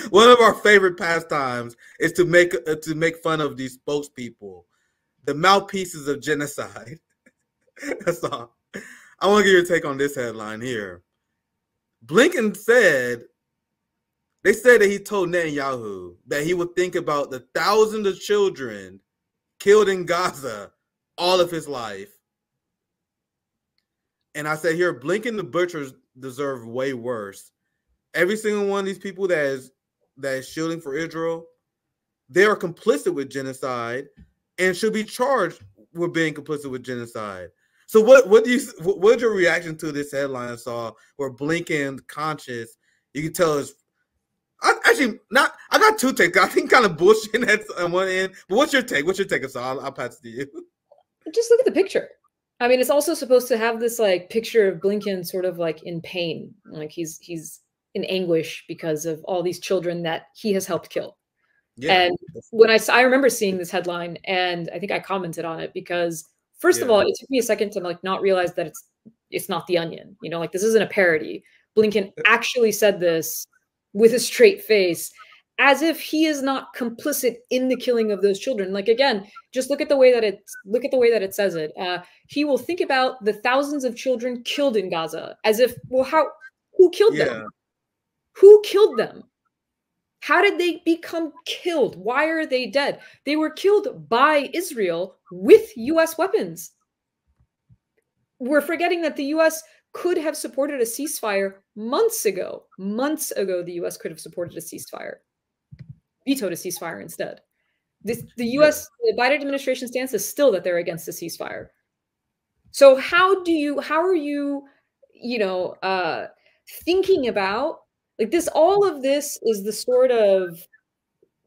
One of our favorite pastimes is to make fun of these spokespeople, the mouthpieces of genocide. That's all. I want to get your take on this headline here. Blinken said, they said that he told Netanyahu that he would think about the thousands of children killed in Gaza all of his life. And I said here, Blinken the butchers deserve way worse. Every single one of these people that is shielding for Israel, they are complicit with genocide and should be charged with being complicit with genocide. So what's your reaction to this headline I saw where Blinken conscious, you can tell is I got two takes. I think kind of bullshit at one end. But what's your take? What's your take, Assal? I'll pass it to you. Just look at the picture. I mean, it's also supposed to have this like picture of Blinken sort of like in pain, like he's in anguish because of all these children that he has helped kill. Yeah. And when I remember seeing this headline, and I think I commented on it because first of all, it took me a second to like not realize that it's not The Onion. You know, like this isn't a parody. Blinken actually said this with a straight face, as if he is not complicit in the killing of those children. Like again, just look at the way that it says it. He will think about the thousands of children killed in Gaza, as if, well, who killed them? Who killed them? How did they become killed? Why are they dead? They were killed by Israel with U.S. weapons. We're forgetting that the U.S. could have supported a ceasefire months ago. Months ago, the U.S. could have supported a ceasefire. Vetoed a ceasefire instead. The U.S. the Biden administration stance is still that they're against a ceasefire. So how are you thinking about like this? All of this is the sort of,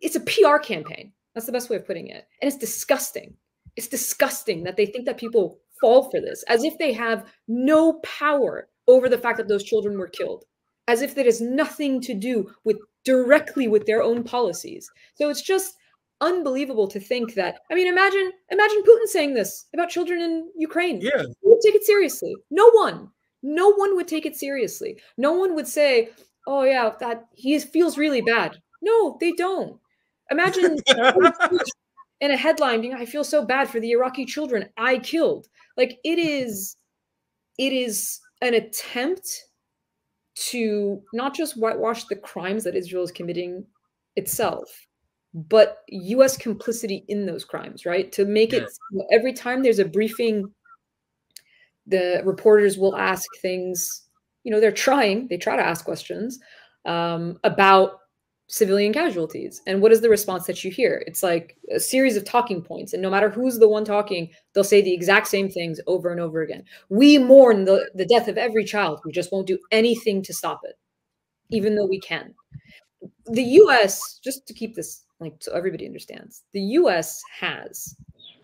it's a PR campaign. That's the best way of putting it. And it's disgusting. It's disgusting that they think that people fall for this, as if they have no power over the fact that those children were killed, as if that has nothing to do directly with their own policies. So it's just unbelievable to think that, I mean, imagine Putin saying this about children in Ukraine. Yeah. Who would take it seriously? No one would take it seriously. No one would say, oh yeah, that he feels really bad. No, they don't. Imagine in a headline being, I feel so bad for the Iraqi children I killed. Like it is an attempt to not just whitewash the crimes that Israel is committing itself, but U.S. complicity in those crimes, right? To make it, every time there's a briefing, the reporters will ask things, they try to ask questions about civilian casualties. And what is the response that you hear? It's like a series of talking points. And no matter who's the one talking, they'll say the exact same things over and over again. We mourn the death of every child. We just won't do anything to stop it, even though we can. The U.S., just to keep this, like, so everybody understands, the U.S. has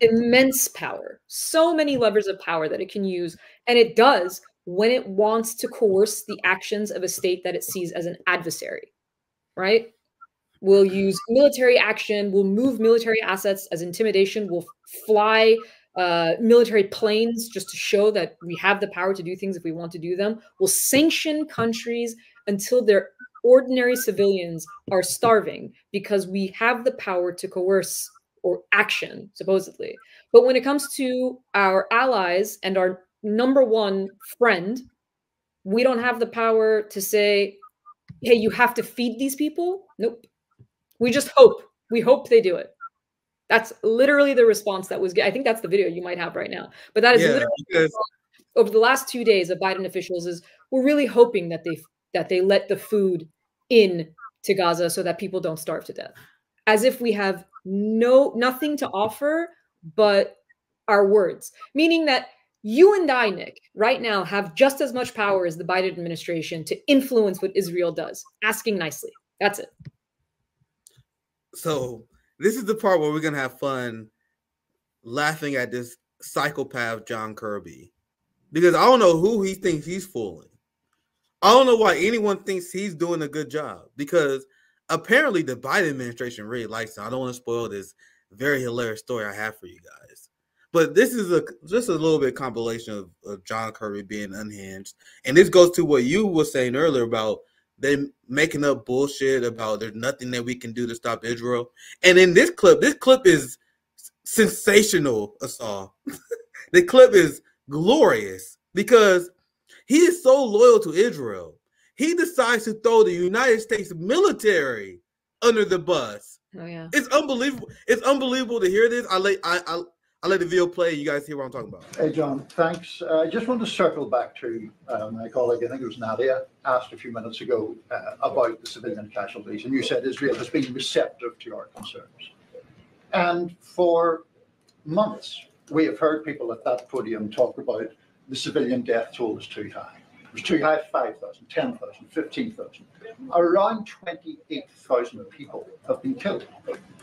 immense power, so many levers of power that it can use. And it does when it wants to coerce the actions of a state that it sees as an adversary, right? We'll use military action. We'll move military assets as intimidation. We'll fly military planes just to show that we have the power to do things if we want to do them. We'll sanction countries until their ordinary civilians are starving because we have the power to coerce or action, supposedly. But when it comes to our allies and our number one friend, we don't have the power to say, hey, you have to feed these people. Nope. We just hope. We hope they do it. That's literally the response that was, I think that's the video you might have right now. But that is literally over the last 2 days of Biden officials is we're really hoping that they let the food in to Gaza so that people don't starve to death. As if we have nothing to offer but our words. Meaning that you and I, Nick, right now have just as much power as the Biden administration to influence what Israel does. Asking nicely. That's it. So this is the part where we're going to have fun laughing at this psychopath, John Kirby. Because I don't know who he thinks he's fooling. I don't know why anyone thinks he's doing a good job. Because apparently the Biden administration really likes him. I don't want to spoil this very hilarious story I have for you guys. But this is just a little bit compilation of John Kirby being unhinged. And this goes to what you were saying earlier about they making up bullshit about there's nothing that we can do to stop Israel. And in this clip is sensational, Assal. The clip is glorious because he is so loyal to Israel. He decides to throw the United States military under the bus. Oh yeah, it's unbelievable. It's unbelievable to hear this. I let the video play. You guys hear what I'm talking about. Hey, John, thanks. I just want to circle back to my colleague, I think it was Nadia, asked a few minutes ago about the civilian casualties. And you said Israel has been receptive to our concerns. And for months, we have heard people at that podium talk about the civilian death toll is too high. It was too high, 5,000, 10,000, 15,000. Around 28,000 people have been killed.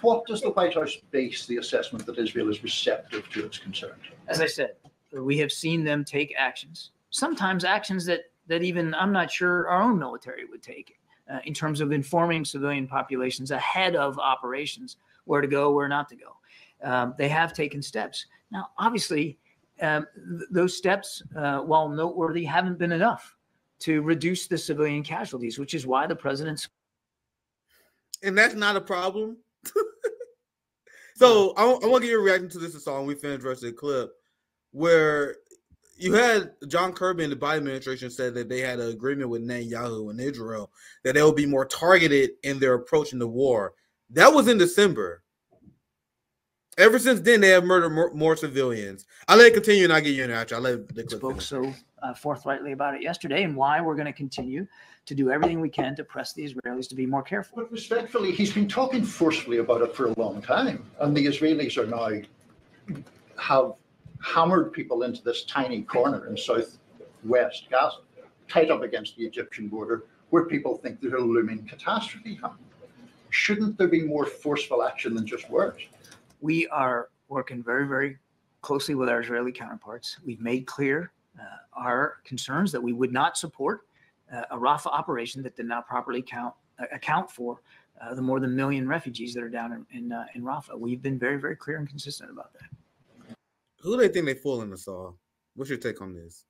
What does the White House base the assessment that Israel is receptive to its concerns? As I said, we have seen them take actions, sometimes actions that even I'm not sure our own military would take in terms of informing civilian populations ahead of operations, where to go, where not to go. They have taken steps. Now, obviously, those steps, while noteworthy, haven't been enough to reduce the civilian casualties, which is why the president's. And that's not a problem. So I want to get your reaction to this song. We finished the rest of the clip where you had John Kirby and the Biden administration said that they had an agreement with Netanyahu and Israel that they will be more targeted in their approach in the war. That was in December. Ever since then, they have murdered more civilians. I'll let it continue and I'll get you an answer. I'll let the clip spoke finish. So forthrightly about it yesterday and why we're going to continue to do everything we can to press the Israelis to be more careful. But respectfully, he's been talking forcefully about it for a long time. And the Israelis are now have hammered people into this tiny corner in southwest Gaza, tight up against the Egyptian border, where people think there's a looming catastrophe coming. Shouldn't there be more forceful action than just words? We are working very, very closely with our Israeli counterparts. We've made clear our concerns that we would not support a Rafah operation that did not properly account for the more than 1 million refugees that are down in Rafah. We've been very, very clear and consistent about that. Who do they think they fooling us all? What's your take on this?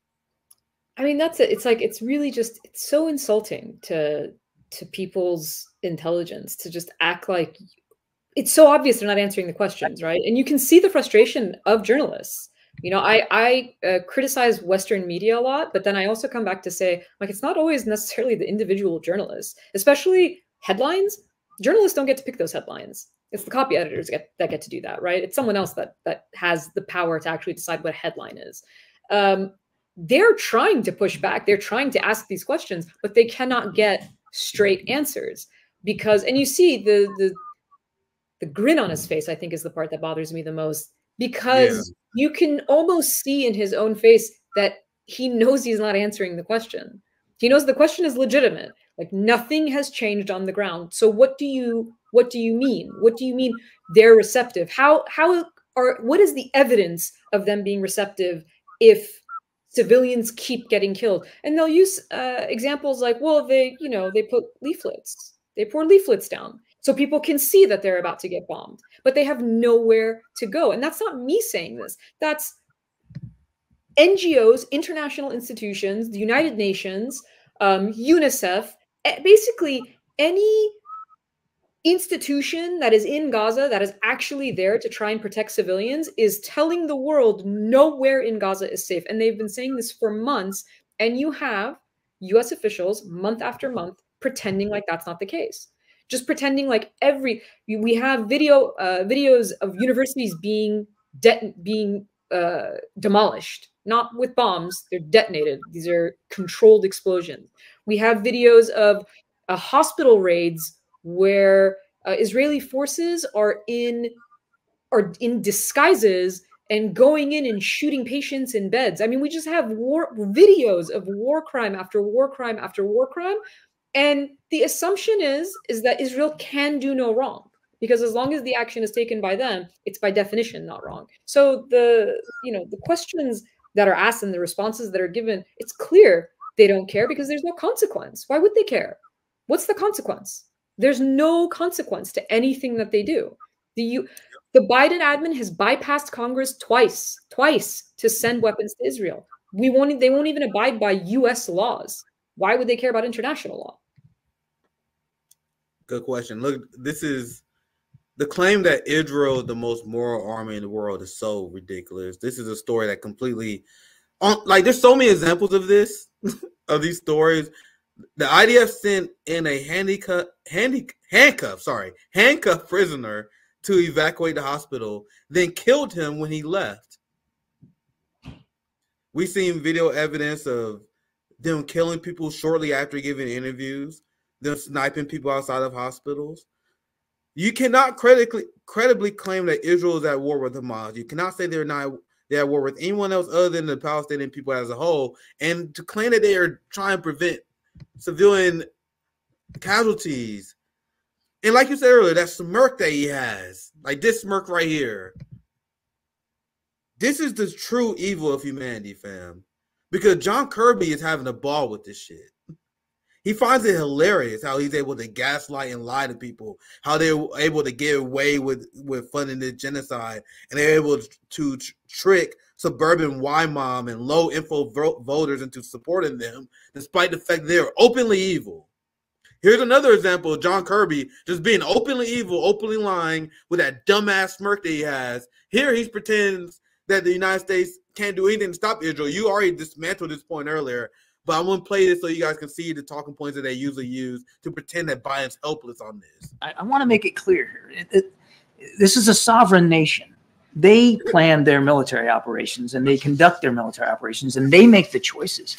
I mean, that's it. It's like, it's really just, it's so insulting to people's intelligence to just act like it's so obvious they're not answering the questions, right? And you can see the frustration of journalists. You know, I criticize Western media a lot, but then I also come back to say, like, it's not always necessarily the individual journalists, especially headlines. Journalists don't get to pick those headlines. It's the copy editors that get to do that, right? It's someone else that has the power to actually decide what a headline is. They're trying to push back. They're trying to ask these questions, but they cannot get straight answers because, and you see the grin on his face, I think, is the part that bothers me the most, because you can almost see in his own face that he knows he's not answering the question. He knows the question is legitimate. Like, nothing has changed on the ground. So what do you mean? What do you mean they're receptive? What is the evidence of them being receptive if civilians keep getting killed? And they'll use examples like, well, they put leaflets. They pour leaflets down so people can see that they're about to get bombed, but they have nowhere to go. And that's not me saying this. That's NGOs, international institutions, the United Nations, UNICEF, basically any institution that is in Gaza that is actually there to try and protect civilians is telling the world nowhere in Gaza is safe. And they've been saying this for months. And you have US officials month after month pretending like that's not the case. Just pretending like we have videos of universities being demolished, not with bombs, they're detonated. These are controlled explosions. We have videos of hospital raids where Israeli forces are in disguises and going in and shooting patients in beds. I mean, we just have videos of war crime after war crime after war crime. And the assumption is that Israel can do no wrong, because as long as the action is taken by them, it's by definition not wrong. So the questions that are asked and the responses that are given, it's clear they don't care because there's no consequence. Why would they care? What's the consequence? There's no consequence to anything that they do. The Biden admin has bypassed Congress twice to send weapons to Israel. They won't even abide by US laws. Why would they care about international law? Good question. Look, this is the claim that Israel is the most moral army in the world is so ridiculous. This is a story that completely, like, there's so many examples of this, of these stories. The IDF sent in a handcuffed prisoner to evacuate the hospital, then killed him when he left. We've seen video evidence of them killing people shortly after giving interviews, them sniping people outside of hospitals. You cannot credibly claim that Israel is at war with Hamas. You cannot say they're at war with anyone else other than the Palestinian people as a whole. And to claim that they are trying to prevent civilian casualties. And like you said earlier, that smirk that he has, like this smirk right here. This is the true evil of humanity, fam. Because John Kirby is having a ball with this shit. He finds it hilarious how he's able to gaslight and lie to people, how they're able to get away with funding the genocide, and they're able to trick suburban Y-mom and low-info voters into supporting them, despite the fact they're openly evil. Here's another example of John Kirby just being openly evil, openly lying with that dumbass smirk that he has. Here he pretends that the United States can't do anything to stop Israel. You already dismantled this point earlier, but I'm going to play this so you guys can see the talking points that they usually use to pretend that Biden's helpless on this. I want to make it clear here. This is a sovereign nation. They plan their military operations and they conduct their military operations and they make the choices.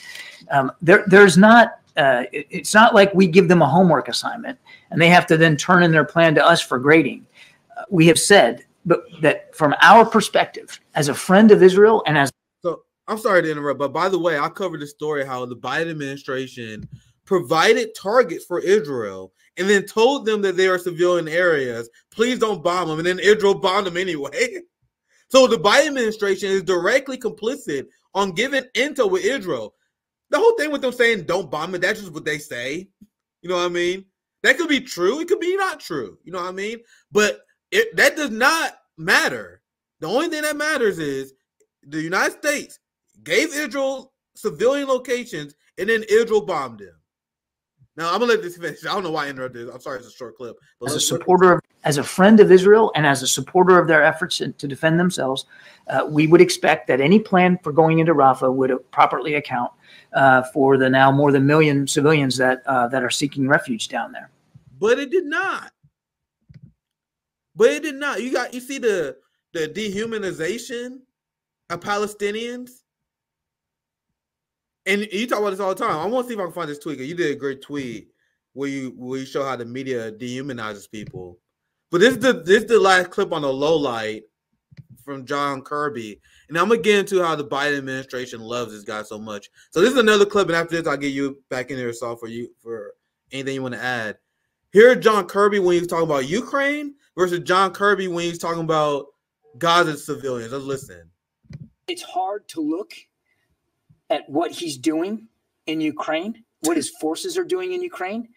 There's not, it's not like we give them a homework assignment and they have to then turn in their plan to us for grading. We have said that from our perspective, as a friend of Israel and as I'm sorry to interrupt, but by the way, I covered the story how the Biden administration provided targets for Israel and then told them that they are civilian areas. Please don't bomb them. And then Israel bombed them anyway. So the Biden administration is directly complicit on giving intel with Israel. The whole thing with them saying don't bomb it, that's just what they say. You know what I mean? That could be true. It could be not true. You know what I mean? But that does not matter. The only thing that matters is the United States gave Israel civilian locations, and then Israel bombed them. Now, I'm going to let this finish. I don't know why I interrupted this. I'm sorry, it's a short clip. But as a friend of Israel and as a supporter of their efforts to defend themselves, we would expect that any plan for going into Rafah would properly account for the now more than 1 million civilians that are seeking refuge down there. But it did not. You see the dehumanization of Palestinians? And you talk about this all the time. I want to see if I can find this tweet. You did a great tweet where you show how the media dehumanizes people. But this is the last clip on the low light from John Kirby. And I'm going to get into how the Biden administration loves this guy so much. So this is another clip, and after this, I'll get you back in there, Saul, for anything you want to add. Here's John Kirby when he's talking about Ukraine versus John Kirby when he's talking about Gaza's civilians. Let's listen. It's hard to look at what he's doing in Ukraine, what his forces are doing in Ukraine,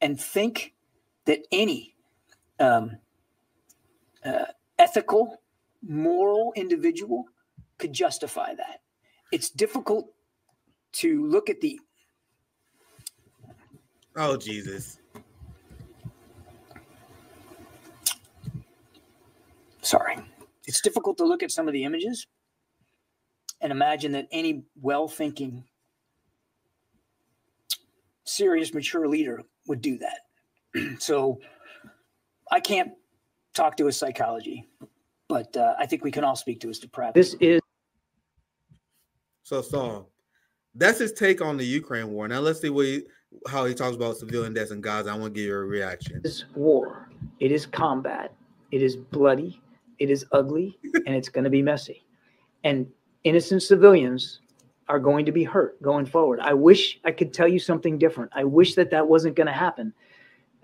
and think that any ethical, moral individual could justify that. It's difficult to look at the... Oh, Jesus. Sorry. It's difficult to look at some of the images and imagine that any well-thinking, serious, mature leader would do that. So I can't talk to his psychology, but I think we can all speak to his depravity. This is... So, Saul, that's his take on the Ukraine war. Now let's see how he talks about civilian deaths in Gaza. I want to get your reaction. This war, it is combat, it is bloody, it is ugly, and it's going to be messy. And innocent civilians are going to be hurt going forward. I wish I could tell you something different. I wish that wasn't going to happen,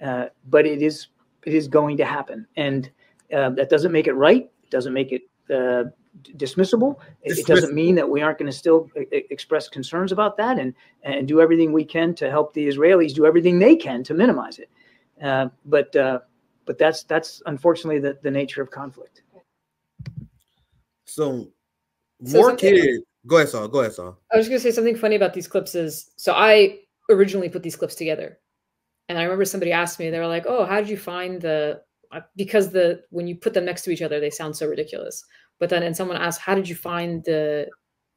but it is going to happen. And that doesn't make it right. It doesn't make it dismissible. It doesn't mean that we aren't going to still express concerns about that and do everything we can to help the Israelis do everything they can to minimize it. But that's unfortunately the nature of conflict. So more kids. Go ahead, Saul. I was just going to say something funny about these clips is, so I originally put these clips together And I remember somebody asked me, they were like, "Oh, how did you find because when you put them next to each other, they sound so ridiculous." But then, and someone asked, "How did you find the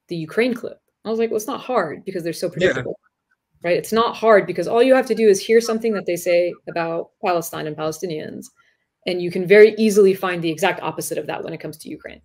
Ukraine clip?" I was like, "Well, it's not hard because they're so predictable." Yeah. Right? It's not hard because all you have to do is hear something that they say about Palestine and Palestinians, and you can very easily find the exact opposite of that when it comes to Ukraine,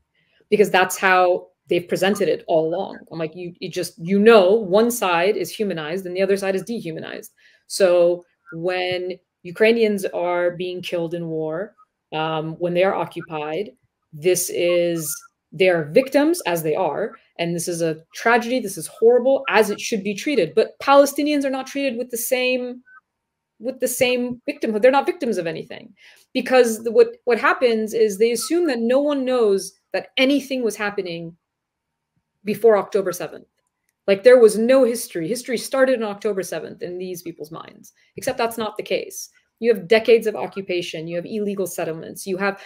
because that's how they've presented it all along. I'm like, you know, one side is humanized and the other side is dehumanized. So when Ukrainians are being killed in war, when they are occupied, they are victims, as they are, and this is a tragedy. This is horrible, as it should be treated. But Palestinians are not treated with the same victimhood. They're not victims of anything, because what happens is they assume that no one knows that anything was happening before October 7th. Like, there was no history. History started on October 7th in these people's minds, except that's not the case. You have decades of occupation. You have illegal settlements. You have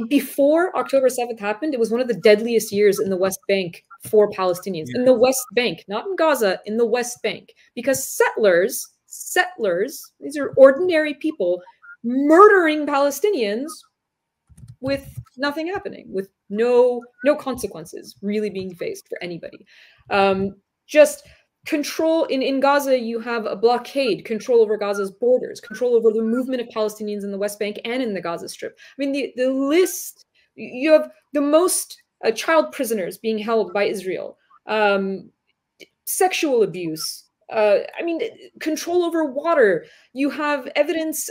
before October 7th happened, it was one of the deadliest years in the West Bank for Palestinians. In the West Bank, not in Gaza, in the West Bank, because settlers, these are ordinary people murdering Palestinians with nothing happening, with no consequences really being faced for anybody. Just control in Gaza, you have a blockade, control over Gaza's borders, control over the movement of Palestinians in the West Bank and in the Gaza Strip. I mean, the list, you have the most child prisoners being held by Israel, sexual abuse, I mean, control over water. You have evidence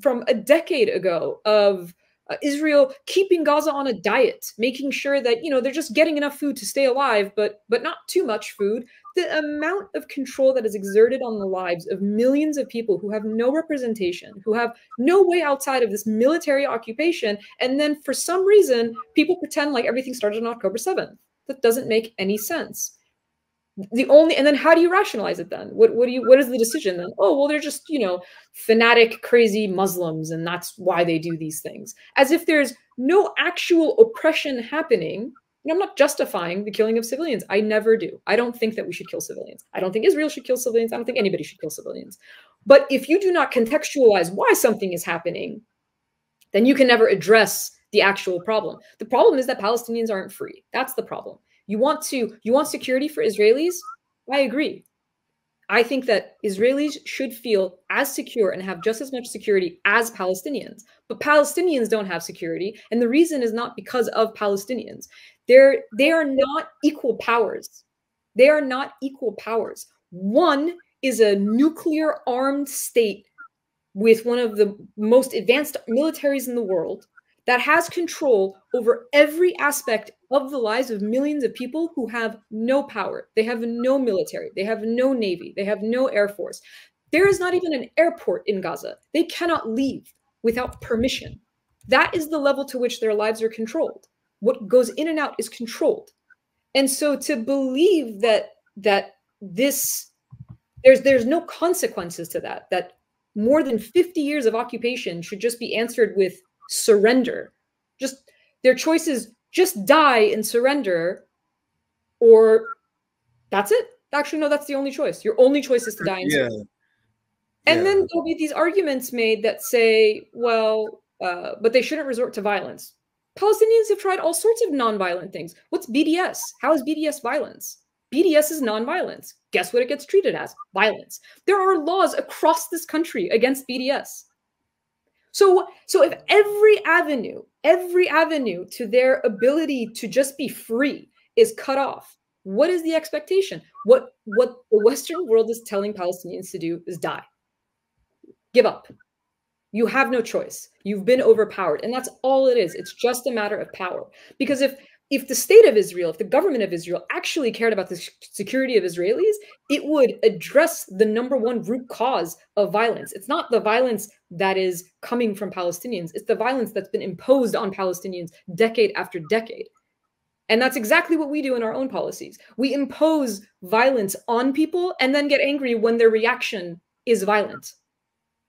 from a decade ago of Israel keeping Gaza on a diet, making sure that, they're just getting enough food to stay alive, but not too much food. The amount of control that is exerted on the lives of millions of people who have no representation, who have no way outside of this military occupation, and then for some reason, people pretend like everything started on October 7th. That doesn't make any sense. And then how do you rationalize it then? What is the decision then? Oh, well, they're just, fanatic, crazy Muslims, and that's why they do these things. As if there's no actual oppression happening. I'm not justifying the killing of civilians. I never do. I don't think that we should kill civilians. I don't think Israel should kill civilians. I don't think anybody should kill civilians. But if you do not contextualize why something is happening, then you can never address the actual problem. The problem is that Palestinians aren't free. That's the problem. You want security for Israelis? I agree. I think that Israelis should feel as secure and have just as much security as Palestinians. But Palestinians don't have security. And the reason is not because of Palestinians. They are not equal powers. They are not equal powers. One is a nuclear armed state with one of the most advanced militaries in the world that has control over every aspect of the lives of millions of people who have no power. They have no military. They have no navy. They have no air force. There is not even an airport in Gaza. They cannot leave without permission. That is the level to which their lives are controlled. What goes in and out is controlled. And so to believe that there's no consequences to that more than 50 years of occupation should just be answered with surrender. Just their choices, just die and surrender, or that's it. Actually, no, that's the only choice. Your only choice is to die and surrender. And then there'll be these arguments made that say, well, but they shouldn't resort to violence. Palestinians have tried all sorts of nonviolent things. What's BDS? How is BDS violence? BDS is nonviolence. Guess what it gets treated as? Violence. There are laws across this country against BDS. So if every avenue to their ability to just be free is cut off, what is the expectation? What the Western world is telling Palestinians to do is die. Give up. You have no choice. You've been overpowered. And that's all it is. It's just a matter of power. Because if the state of Israel, if the government of Israel actually cared about the security of Israelis, it would address the #1 root cause of violence. It's not the violence that is coming from Palestinians. It's the violence that's been imposed on Palestinians decade after decade. And that's exactly what we do in our own policies. We impose violence on people and then get angry when their reaction is violent.